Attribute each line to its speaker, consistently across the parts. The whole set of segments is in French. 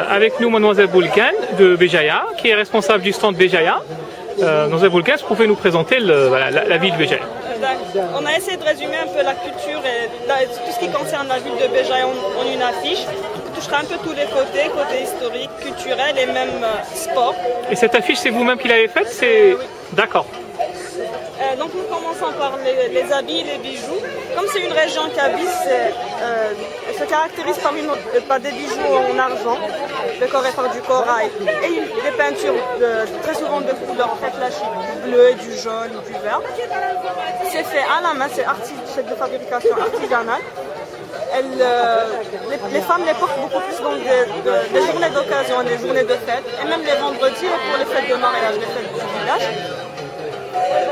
Speaker 1: Avec nous, mademoiselle Boulkan de Béjaïa, qui est responsable du stand Béjaïa. Mademoiselle Boulkan, vous pouvez nous présenter la ville de Béjaïa.
Speaker 2: On a essayé de résumer un peu la culture et tout ce qui concerne la ville de Béjaïa en une affiche qui touchera un peu tous les côtés, côté historique, culturel et même sport.
Speaker 1: Et cette affiche, c'est vous-même qui l'avez faite?
Speaker 2: Oui.
Speaker 1: D'accord.
Speaker 2: Donc nous commençons par les habits et les bijoux. Comme c'est une région kabyle, elle se caractérise par des bijoux en argent, décorés par du corail, et des peintures très souvent de couleurs très flashy, du bleu, du jaune, du vert. C'est fait à la main, c'est de fabrication artisanale. Les femmes les portent beaucoup plus dans des journées d'occasion, des journées de fête, et même les vendredis pour les fêtes de mariage, les fêtes du village.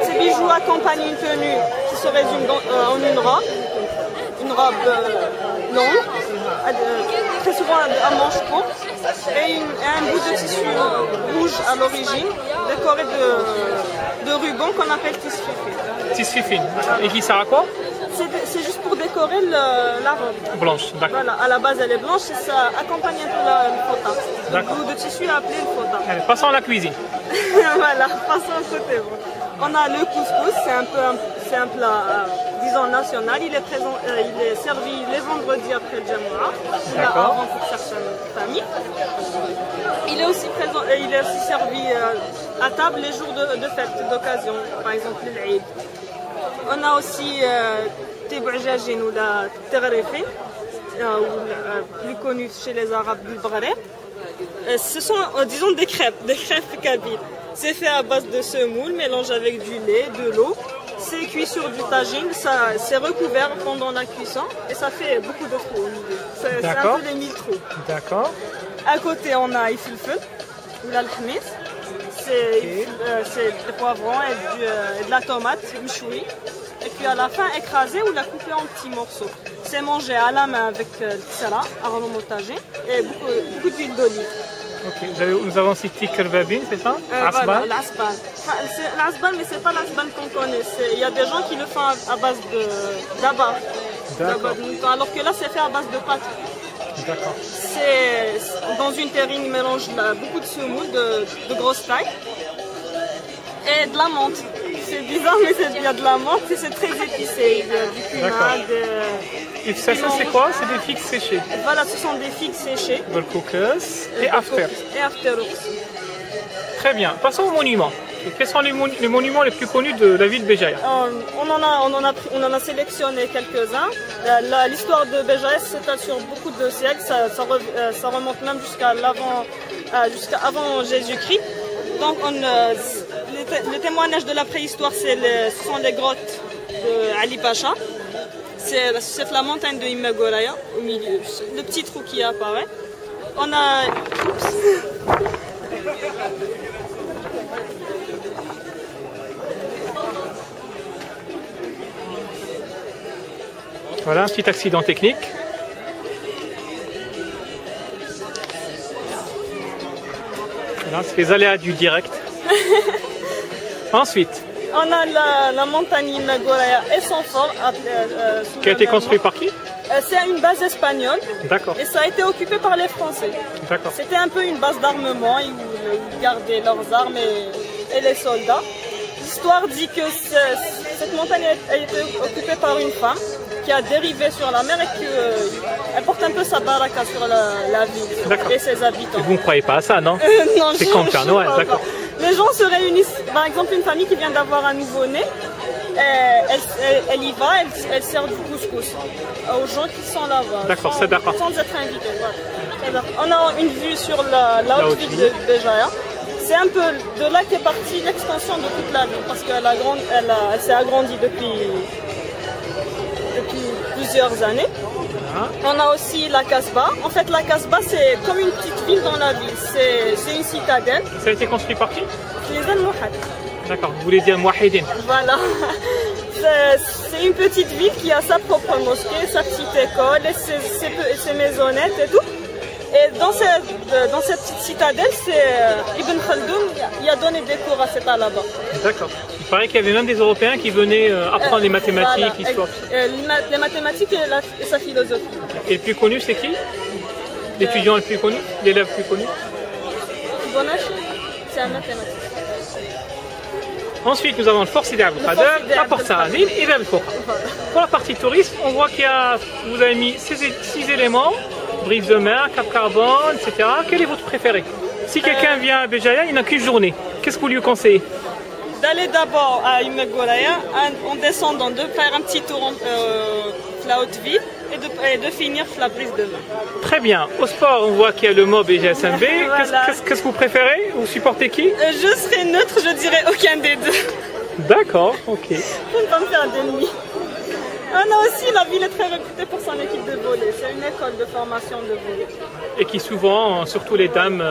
Speaker 2: Ces bijoux accompagnent une tenue qui se résume en une robe longue, très souvent à manches courtes, et un bout de tissu rouge à l'origine, décoré de rubans qu'on appelle tisfifine.
Speaker 1: Tisfifine, et qui sert à quoi?
Speaker 2: C'est juste pour décorer la robe.
Speaker 1: Blanche, d'accord.
Speaker 2: Voilà, à la base elle est blanche et ça accompagne un peu le fota. Le bout de tissu appelé le fota.
Speaker 1: Allez, passons à la cuisine.
Speaker 2: Voilà, passons à côté. On a le couscous, c'est un plat, disons, national. Il est servi les vendredis après le Jamoura, avant pour certaines familles. Il est aussi servi à table les jours de fête, d'occasion, par exemple l'Eid. On a aussi tebouajajin ou la terrerefi, plus connu chez les Arabes du Bghareb. Ce sont, disons, des crêpes kabyles. C'est fait à base de semoule, mélangé avec du lait, de l'eau. C'est cuit sur du tagine, c'est recouvert pendant la cuisson et ça fait beaucoup de trous au milieu. C'est un peu les 1000 trous.
Speaker 1: D'accord.
Speaker 2: À côté, on a ifilfel, ou l'alchmis. C'est des poivrons et de la tomate mchoui. Et puis à la fin, écrasé ou la couper en petits morceaux. C'est mangé à la main avec le tsara, aromatagé, et beaucoup d'huile d'olive.
Speaker 1: Ok, nous avons cité kerbabine, c'est ça?
Speaker 2: Voilà, l'asban. L'asban, mais c'est pas l'asban qu'on connaît. Il y a des gens qui le font à base d'abab. Alors que là, c'est fait à base de pâte.
Speaker 1: D'accord.
Speaker 2: C'est dans une terrine, ils mélangent beaucoup de semoule de grosse taille et de la menthe. C'est bizarre, mais il y a de la menthe et c'est très épicé. Il y a du cumin,
Speaker 1: et ça c'est quoi? C'est des figues séchées.
Speaker 2: Voilà, ce sont des figues séchées.
Speaker 1: Golkoukas et after.
Speaker 2: Et after aussi.
Speaker 1: Très bien. Passons aux monuments. Et quels sont les monuments les plus connus de la ville de Béjaïa?
Speaker 2: On en a sélectionné quelques-uns. L'histoire de Béjaïa s'étale sur beaucoup de siècles. Ça remonte même jusqu'à avant Jésus-Christ. Donc le témoignage de la préhistoire, ce sont les grottes de Ali Pacha. C'est la montagne de Imagoraya au milieu, le petit trou qui apparaît. On a...
Speaker 1: Voilà, un petit accident technique. Voilà, c'est les aléas du direct. Ensuite,
Speaker 2: on a la montagne Imagoraya et son fort.
Speaker 1: Qui a été construit par qui?
Speaker 2: C'est une base espagnole.
Speaker 1: D'accord.
Speaker 2: Et ça a été occupé par les Français.
Speaker 1: D'accord.
Speaker 2: C'était un peu une base d'armement, ils gardaient leurs armes et les soldats. L'histoire dit que cette montagne a été occupée par une femme qui a dérivé sur la mer et qu'elle porte un peu sa baraka sur la ville et ses habitants.
Speaker 1: Et vous ne croyez pas à ça, non?
Speaker 2: Non,
Speaker 1: c'est comme Père Noël, d'accord.
Speaker 2: Les gens se réunissent, par exemple une famille qui vient d'avoir un nouveau-né, elle y va, elle sert du couscous aux gens qui sont là-bas.
Speaker 1: D'accord, c'est d'accord.
Speaker 2: Sans être invités. Voilà. On a une vue sur la haute ville de Béjaïa. C'est un peu de là qu'est partie l'extension de toute la ville, parce qu'elle s'est agrandie depuis plusieurs années. On a aussi la Kasbah. En fait, la Kasbah, c'est comme une petite ville dans la ville. C'est une citadelle.
Speaker 1: Ça a été construit par qui?
Speaker 2: Les Almohades.
Speaker 1: D'accord, vous voulez dire Mouahidine.
Speaker 2: Voilà. C'est une petite ville qui a sa propre mosquée, sa petite école, et ses maisonnettes et tout. Et dans cette petite citadelle, c'est Ibn Khaldoun qui a donné des cours à cet là-bas.
Speaker 1: D'accord. Il paraît qu'il y avait même des Européens qui venaient apprendre les mathématiques, l'histoire.
Speaker 2: Les mathématiques et sa philosophie.
Speaker 1: Et le plus connu, c'est qui? L'étudiant le plus connu, l'élève le plus connu.
Speaker 2: Bonachi, c'est un mathématicien.
Speaker 1: Ensuite, nous avons le Fort Sidi Abdel Kader, la Porte Saranine et Bab el-Fouqa. Pour la partie tourisme, on voit qu'il y a, vous avez mis 6 éléments, brise de mer, Cap Carbone, etc. Quel est votre préféré? Si quelqu'un vient à Béjaïa, il n'a qu'une journée. Qu'est-ce que vous lui conseillez?
Speaker 2: D'aller d'abord à Imegoraya, en descendant, de faire un petit tour la haute ville et de finir la brise de mer.
Speaker 1: Très bien. Au sport, on voit qu'il y a le MOB et GSMB.
Speaker 2: Voilà.
Speaker 1: Qu'est-ce que vous préférez? Vous supportez qui?
Speaker 2: Je serai neutre, je dirais aucun des deux.
Speaker 1: D'accord, ok.
Speaker 2: Pour ne pas me faire d'ennemis. On a aussi, la ville est très réputée pour son équipe de volley. C'est une école de formation de volley.
Speaker 1: Et qui souvent, surtout les dames,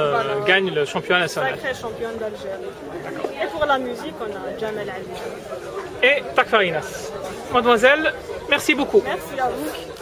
Speaker 1: gagnent le championnat national.
Speaker 2: Sacrée championne d'Algérie. Et pour la musique, on a Jamel Ali.
Speaker 1: Et Takfarinas. Mademoiselle, merci beaucoup.
Speaker 2: Merci à vous.